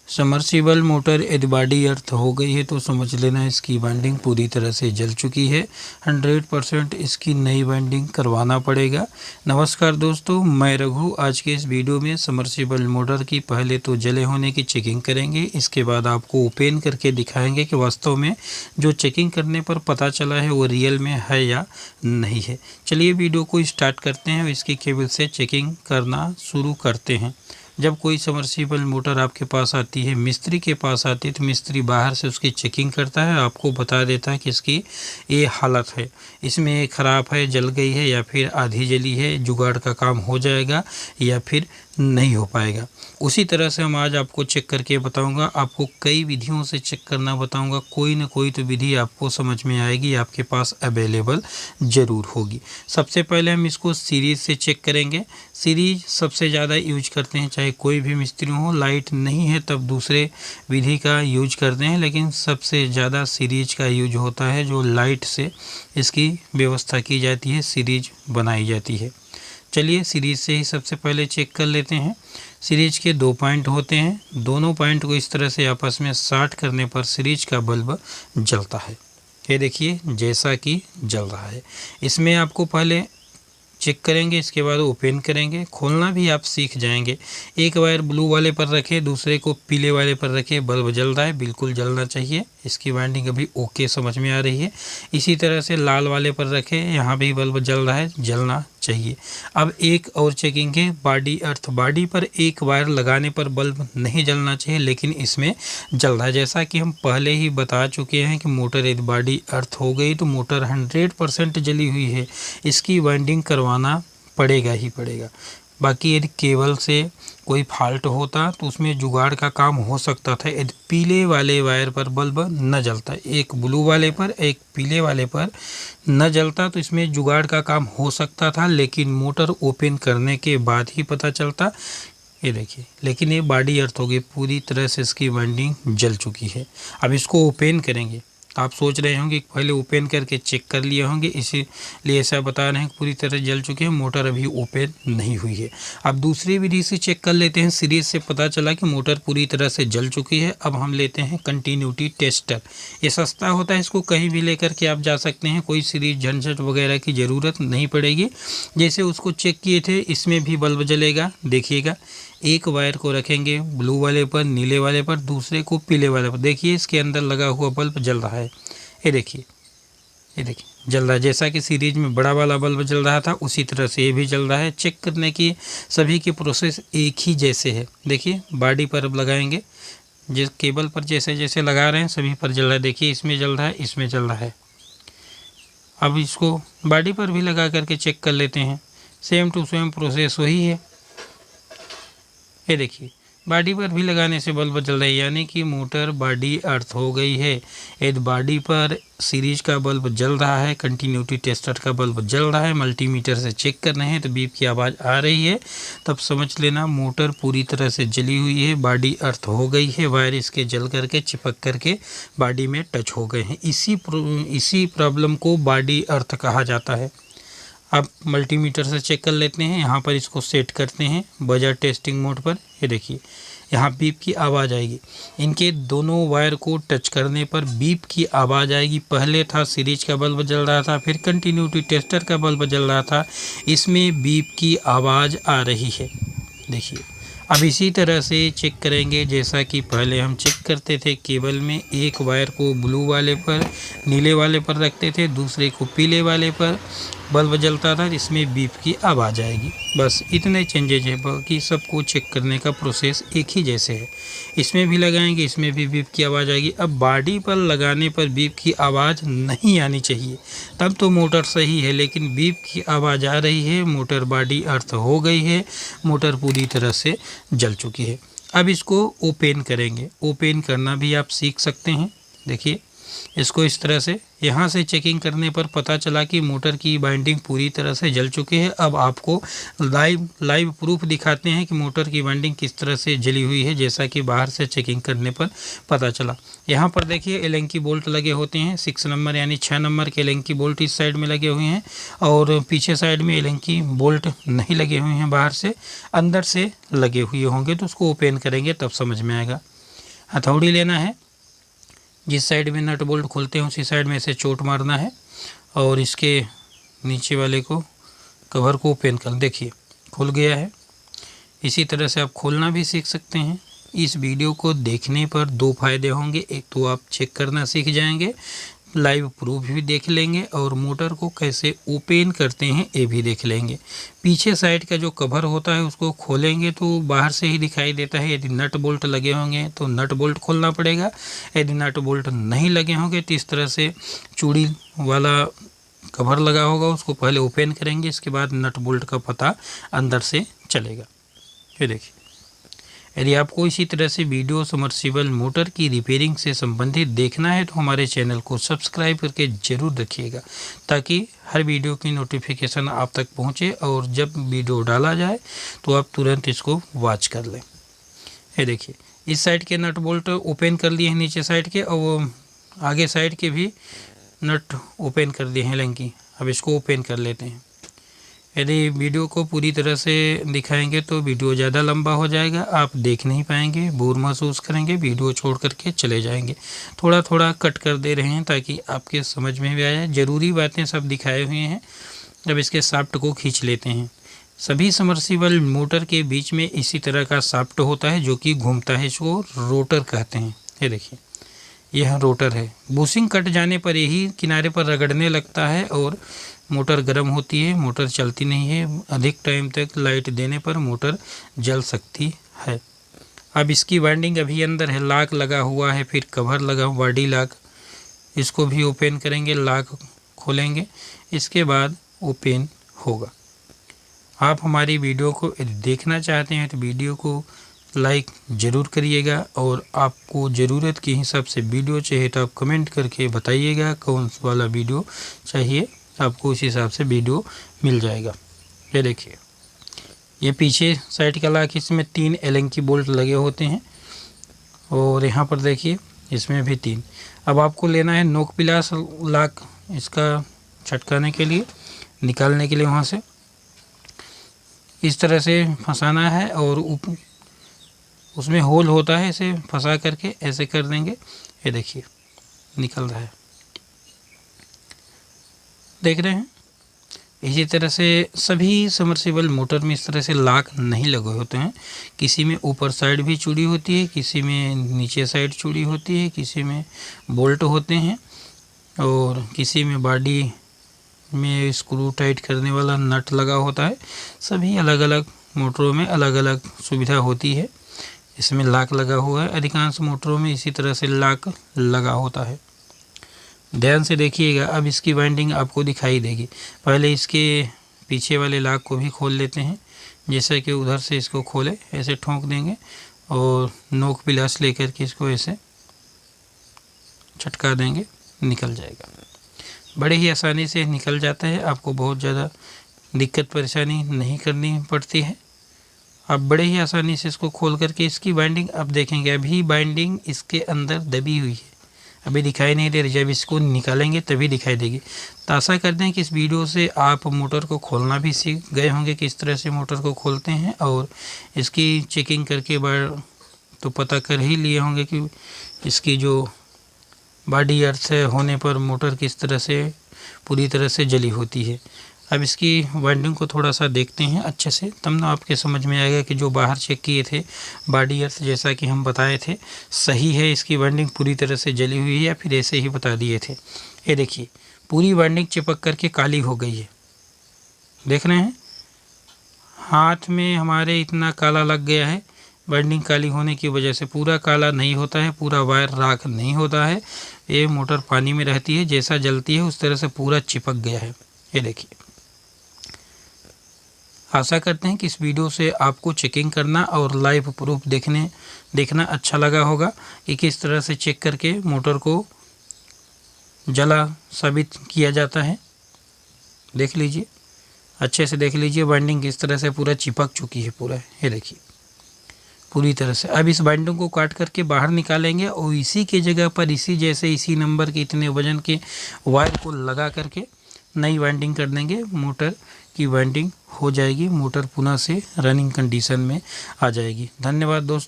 Submersible motor यदि body earth हो गई है तो समझ लेना इसकी वाइंडिंग पूरी तरह से जल चुकी है। 100% इसकी नई वाइंडिंग करवाना पड़ेगा। नमस्कार दोस्तों, मैं रघु। आज के इस वीडियो में समर्सिबल मोटर की पहले तो जले होने की चेकिंग करेंगे, इसके बाद आपको ओपन करके दिखाएंगे कि वास्तव में जो चेकिंग करने पर पता चला है वो रियल में है या नहीं है। चलिए वीडियो को स्टार्ट करते हैं और इसकी केबल से चेकिंग करना शुरू करते हैं। जब कोई समर्सिबल मोटर आपके पास आती है, मिस्त्री के पास आती है, तो मिस्त्री बाहर से उसकी चेकिंग करता है, आपको बता देता है कि इसकी ये हालत है, इसमें ये ख़राब है, जल गई है या फिर आधी जली है, जुगाड़ का काम हो जाएगा या फिर नहीं हो पाएगा। उसी तरह से हम आज आपको चेक करके बताऊंगा। आपको कई विधियों से चेक करना बताऊंगा, कोई ना कोई तो विधि आपको समझ में आएगी, आपके पास अवेलेबल ज़रूर होगी। सबसे पहले हम इसको सीरीज़ से चेक करेंगे। सीरीज सबसे ज़्यादा यूज करते हैं, चाहे कोई भी मिस्त्री हो। लाइट नहीं है तब दूसरे विधि का यूज करते हैं, लेकिन सबसे ज़्यादा सीरीज का यूज होता है। जो लाइट से इसकी व्यवस्था की जाती है, सीरीज बनाई जाती है। चलिए सीरीज से ही सबसे पहले चेक कर लेते हैं। सीरीज के 2 पॉइंट होते हैं, दोनों पॉइंट को इस तरह से आपस में शार्ट करने पर सीरीज का बल्ब जलता है। ये देखिए जैसा कि जल रहा है। इसमें आपको पहले चेक करेंगे, इसके बाद ओपन करेंगे। खोलना भी आप सीख जाएंगे। एक वायर ब्लू वाले पर रखें, दूसरे को पीले वाले पर रखें। बल्ब जल रहा है, बिल्कुल जलना चाहिए। इसकी वाइंडिंग अभी ओके समझ में आ रही है। इसी तरह से लाल वाले पर रखें, यहाँ भी बल्ब जल रहा है, जलना चाहिए। अब एक और चेकिंग है बॉडी अर्थ। बॉडी पर एक वायर लगाने पर बल्ब नहीं जलना चाहिए, लेकिन इसमें जल रहा है। जैसा कि हम पहले ही बता चुके हैं कि मोटर यदि बॉडी अर्थ हो गई तो मोटर 100% जली हुई है, इसकी वाइंडिंग करवाना पड़ेगा ही पड़ेगा। बाकी यदि केबल से कोई फॉल्ट होता तो उसमें जुगाड़ का काम हो सकता था। यदि पीले वाले वायर पर बल्ब न जलता, एक ब्लू वाले पर एक पीले वाले पर न जलता, तो इसमें जुगाड़ का काम हो सकता था, लेकिन मोटर ओपन करने के बाद ही पता चलता। ये देखिए, लेकिन ये बॉडी अर्थ हो गई, पूरी तरह से इसकी वाइंडिंग जल चुकी है। अब इसको ओपन करेंगे। आप सोच रहे होंगे कि पहले ओपन करके चेक कर लिए होंगे, इसीलिए ऐसा बता रहे हैं कि पूरी तरह जल चुके हैं, मोटर अभी ओपन नहीं हुई है। अब दूसरी विधि से चेक कर लेते हैं। सीरीज से पता चला कि मोटर पूरी तरह से जल चुकी है। अब हम लेते हैं कंटिन्यूटी टेस्टर। ये सस्ता होता है, इसको कहीं भी लेकर के आप जा सकते हैं, कोई सीरीज झंझट वगैरह की ज़रूरत नहीं पड़ेगी। जैसे उसको चेक किए थे, इसमें भी बल्ब जलेगा। देखिएगा, एक वायर को रखेंगे ब्लू वाले पर, नीले वाले पर, दूसरे को पीले वाले पर। देखिए इसके अंदर लगा हुआ बल्ब जल रहा है। ये देखिए, ये देखिए जल रहा है। जैसा कि सीरीज में बड़ा वाला बल्ब जल रहा था, उसी तरह से ये भी जल रहा है। चेक करने की सभी की प्रोसेस एक ही जैसे है। देखिए बॉडी पर अब लगाएंगे, जिस केबल पर जैसे जैसे लगा रहे हैं सभी पर जल रहा है। देखिए इसमें जल रहा है, इसमें जल रहा है। अब इसको बॉडी पर भी लगा करके चेक कर लेते हैं। सेम टू सेम प्रोसेस वही है। ये देखिए बॉडी पर भी लगाने से बल्ब जल रहा है, यानी कि मोटर बॉडी अर्थ हो गई है। यदि बॉडी पर सीरीज का बल्ब जल रहा है, कंटिन्यूटी टेस्टर का बल्ब जल रहा है, मल्टीमीटर से चेक कर रहे हैं तो बीप की आवाज़ आ रही है, तब समझ लेना मोटर पूरी तरह से जली हुई है, बॉडी अर्थ हो गई है। वायर इसके जल करके चिपक करके बॉडी में टच हो गए हैं। इसी प्रॉब्लम को बॉडी अर्थ कहा जाता है। अब मल्टीमीटर से चेक कर लेते हैं। यहाँ पर इसको सेट करते हैं बजर टेस्टिंग मोड पर। ये देखिए यहाँ बीप की आवाज़ आएगी। इनके दोनों वायर को टच करने पर बीप की आवाज़ आएगी। पहले था सीरीज का बल्ब जल रहा था, फिर कंटिन्यूटी टेस्टर का बल्ब जल रहा था, इसमें बीप की आवाज़ आ रही है। देखिए अब इसी तरह से चेक करेंगे जैसा कि पहले हम चेक करते थे। केबल में एक वायर को ब्लू वाले पर, नीले वाले पर रखते थे, दूसरे को पीले वाले पर, बल्ब जलता था, इसमें बीप की आवाज़ आएगी। बस इतने चेंजेज है, बाकी सबको चेक करने का प्रोसेस एक ही जैसे है। इसमें भी लगाएंगे, इसमें भी बीप की आवाज़ आएगी। अब बॉडी पर लगाने पर बीप की आवाज़ नहीं आनी चाहिए, तब तो मोटर सही है, लेकिन बीप की आवाज़ आ रही है, मोटर बॉडी अर्थ हो गई है, मोटर पूरी तरह से जल चुकी है। अब इसको ओपन करेंगे। ओपन करना भी आप सीख सकते हैं। देखिए इसको इस तरह से, यहाँ से चेकिंग करने पर पता चला कि मोटर की वाइंडिंग पूरी तरह से जल चुकी है। अब आपको लाइव प्रूफ दिखाते हैं कि मोटर की वाइंडिंग किस तरह से जली हुई है, जैसा कि बाहर से चेकिंग करने पर पता चला। यहाँ पर देखिए एलेंकी बोल्ट लगे होते हैं, 6 नंबर यानी 6 नंबर के एलेंकी बोल्ट इस साइड में लगे हुए हैं, और पीछे साइड में एलेंकी बोल्ट नहीं लगे हुए हैं, बाहर से अंदर से लगे हुए होंगे। तो उसको ओपन करेंगे तब समझ में आएगा। हथौड़ी लेना है, जिस साइड में नट बोल्ट खुलते हैं उसी साइड में ऐसे चोट मारना है और इसके नीचे वाले को कवर को ओपन कर, देखिए खुल गया है। इसी तरह से आप खोलना भी सीख सकते हैं। इस वीडियो को देखने पर दो फायदे होंगे, एक तो आप चेक करना सीख जाएंगे, लाइव प्रूफ भी देख लेंगे और मोटर को कैसे ओपन करते हैं ये भी देख लेंगे। पीछे साइड का जो कवर होता है उसको खोलेंगे तो बाहर से ही दिखाई देता है। यदि नट बोल्ट लगे होंगे तो नट बोल्ट खोलना पड़ेगा, यदि नट बोल्ट नहीं लगे होंगे तो इस तरह से चूड़ी वाला कवर लगा होगा उसको पहले ओपन करेंगे, इसके बाद नट बोल्ट का पता अंदर से चलेगा। ये देखिए, यदि आपको इसी तरह से वीडियो समर्सिबल मोटर की रिपेयरिंग से संबंधित देखना है तो हमारे चैनल को सब्सक्राइब करके ज़रूर रखिएगा, ताकि हर वीडियो की नोटिफिकेशन आप तक पहुंचे और जब वीडियो डाला जाए तो आप तुरंत इसको वॉच कर लें। ये देखिए, इस साइड के नट बोल्ट ओपन कर लिए हैं नीचे साइड के, और आगे साइड के भी नट ओपन कर दिए हैं लंकी। अब इसको ओपन कर लेते हैं। यदि वीडियो को पूरी तरह से दिखाएंगे तो वीडियो ज़्यादा लंबा हो जाएगा, आप देख नहीं पाएंगे, बोर महसूस करेंगे, वीडियो छोड़ करके चले जाएंगे। थोड़ा थोड़ा कट कर दे रहे हैं ताकि आपके समझ में भी आए। ज़रूरी बातें सब दिखाए हुए हैं। अब इसके शाफ्ट को खींच लेते हैं। सभी समर्सिबल मोटर के बीच में इसी तरह का शाफ्ट होता है जो कि घूमता है, इसको रोटर कहते हैं। ये देखिए, यह रोटर है। बुशिंग कट जाने पर यही किनारे पर रगड़ने लगता है और मोटर गर्म होती है, मोटर चलती नहीं है। अधिक टाइम तक लाइट देने पर मोटर जल सकती है। अब इसकी वाइंडिंग अभी अंदर है, लॉक लगा हुआ है, फिर कवर लगा, बॉडी लॉक, इसको भी ओपन करेंगे, लॉक खोलेंगे, इसके बाद ओपन होगा। आप हमारी वीडियो को यदि देखना चाहते हैं तो वीडियो को लाइक ज़रूर करिएगा और आपको ज़रूरत के हिसाब से वीडियो चाहिए तो आप कमेंट करके बताइएगा कौन सा वाला वीडियो चाहिए, आपको उस हिसाब से वीडियो मिल जाएगा। ये देखिए, ये पीछे साइड का लॉक, इसमें 3 एलन की बोल्ट लगे होते हैं और यहाँ पर देखिए इसमें भी 3। अब आपको लेना है नोक पिलास लॉक, इसका छटकाने के लिए, निकालने के लिए वहाँ से इस तरह से फंसाना है और उसमें होल होता है, इसे फंसा करके ऐसे कर देंगे। ये देखिए निकल रहा है, देख रहे हैं। इसी तरह से सभी समर्सिबल मोटर में इस तरह से लॉक नहीं लगे होते हैं। किसी में ऊपर साइड भी चूड़ी होती है, किसी में नीचे साइड चूड़ी होती है, किसी में बोल्ट होते हैं और किसी में बॉडी में स्क्रू टाइट करने वाला नट लगा होता है। सभी अलग अलग मोटरों में अलग अलग सुविधा होती है। इसमें लॉक लगा हुआ है, अधिकांश मोटरों में इसी तरह से लॉक लगा होता है। ध्यान से देखिएगा, अब इसकी वाइंडिंग आपको दिखाई देगी। पहले इसके पीछे वाले लॉक को भी खोल लेते हैं, जैसे कि उधर से इसको खोले, ऐसे ठोंक देंगे और नोक पिलास लेकर के इसको ऐसे छटका देंगे, निकल जाएगा। बड़े ही आसानी से निकल जाता है, आपको बहुत ज़्यादा दिक्कत परेशानी नहीं करनी पड़ती है। आप बड़े ही आसानी से इसको खोल करके इसकी बाइंडिंग अब देखेंगे। अभी बाइंडिंग इसके अंदर दबी हुई है, अभी दिखाई नहीं दे रही, जब इसको निकालेंगे तभी दिखाई देगी। तो आशा करते हैं कि इस वीडियो से आप मोटर को खोलना भी सीख गए होंगे, किस तरह से मोटर को खोलते हैं, और इसकी चेकिंग करके बार तो पता कर ही लिए होंगे कि इसकी जो बॉडी अर्थ होने पर मोटर किस तरह से पूरी तरह से जली होती है। अब इसकी वाइंडिंग को थोड़ा सा देखते हैं अच्छे से, तब ना आपके समझ में आएगा कि जो बाहर चेक किए थे बॉडी अर्थ जैसा कि हम बताए थे सही है, इसकी वाइंडिंग पूरी तरह से जली हुई है या फिर ऐसे ही बता दिए थे। ये देखिए, पूरी वाइंडिंग चिपक करके काली हो गई है, देख रहे हैं। हाथ में हमारे इतना काला लग गया है, वाइंडिंग काली होने की वजह से। पूरा काला नहीं होता है, पूरा वायर राख नहीं होता है, ये मोटर पानी में रहती है, जैसा जलती है उस तरह से पूरा चिपक गया है। ये देखिए, आशा करते हैं कि इस वीडियो से आपको चेकिंग करना और लाइव प्रूफ देखना अच्छा लगा होगा कि किस तरह से चेक करके मोटर को जला साबित किया जाता है। देख लीजिए, अच्छे से देख लीजिए, वाइंडिंग किस तरह से पूरा चिपक चुकी है पूरा। ये देखिए पूरी तरह से। अब इस वाइंडिंग को काट करके बाहर निकालेंगे और इसी के जगह पर इसी नंबर के इतने वजन के वायर को लगा करके नई वाइंडिंग कर देंगे। मोटर की वाइंडिंग हो जाएगी, मोटर पुनः से रनिंग कंडीशन में आ जाएगी। धन्यवाद दोस्तों।